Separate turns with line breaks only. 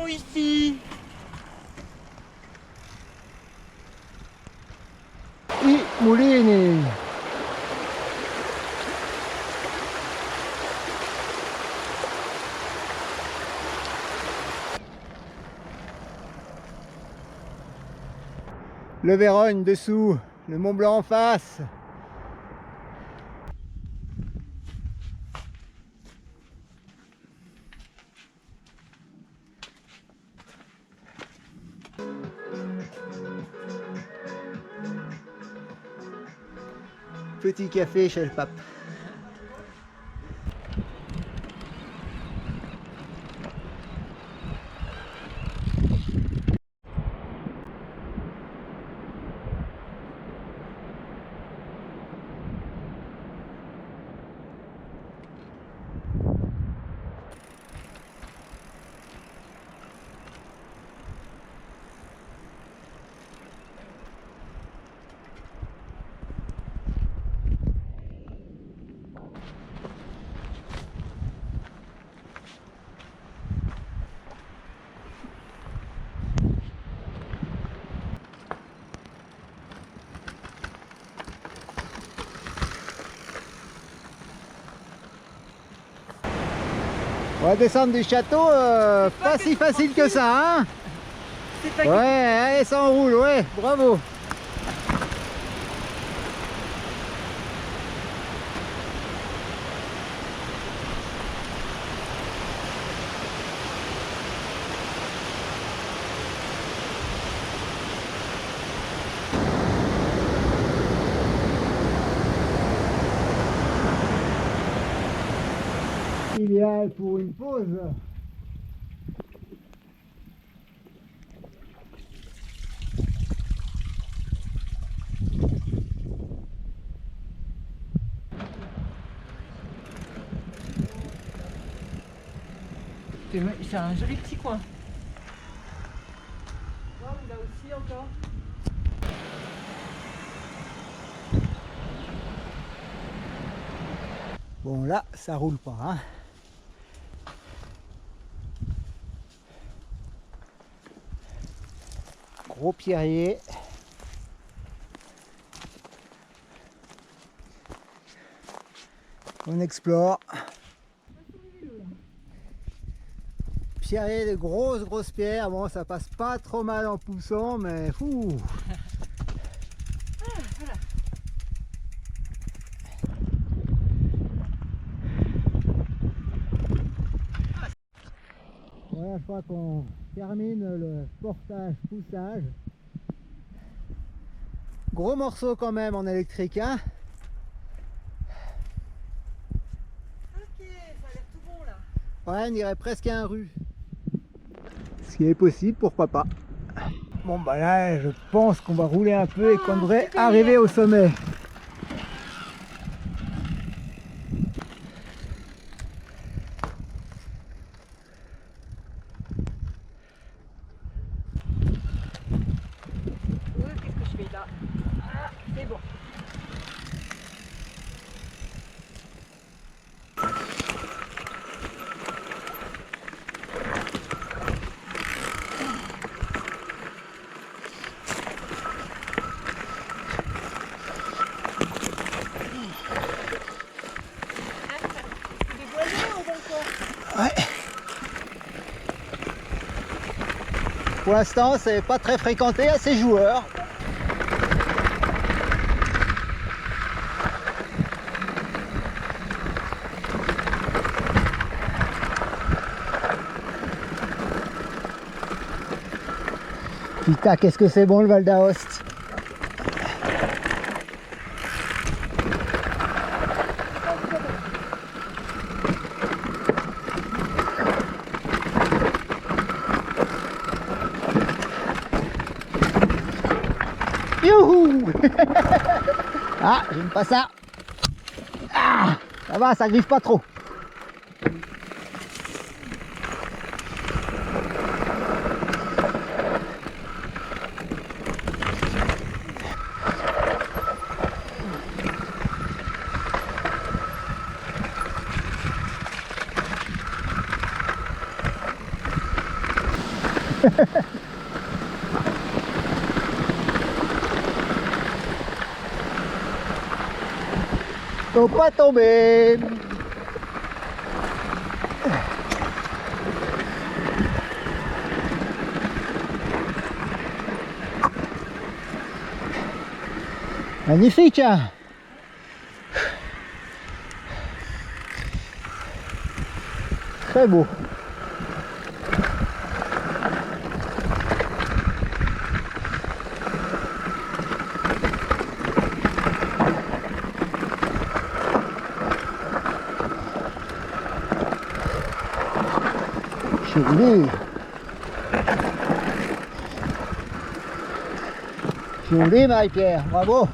sont ici.
I mulini. Le Vérogne dessous, le Mont Blanc en face. Petit café chez le pape. On va descendre du château, pas si facile que ça, hein? Ouais, allez, ça enroule, ouais, bravo. Idéal pour une pause.
C'est un joli petit coin. Là aussi encore.
Bon là, ça roule pas, hein. Gros pierrier. On explore. Pierrier de grosses pierres. Bon, ça passe pas trop mal en poussant, mais fou.
Voilà.
Voilà, je crois qu'on termine le portage-poussage. Gros morceau quand même en électrique, hein.
Ok, ça a l'air tout bon là.
Ouais, on dirait presque un rue. Ce qui est possible, pourquoi pas. Bon bah là, je pense qu'on va rouler un peu et qu'on devrait arriver au sommet.
Qu'est-ce que je fais là? Ah, c'est bon.
Ouais. Pour l'instant, c'est pas très fréquenté à ces joueurs. Putain, qu'est-ce que c'est bon le Val d'Aoste. Youhou. Ah, j'aime pas ça. Ah, ça va, ça griffe pas trop. Faut pas tomber. Magnifique, hein? Très beau. Joli. Joli, Marie-Pierre, bravo.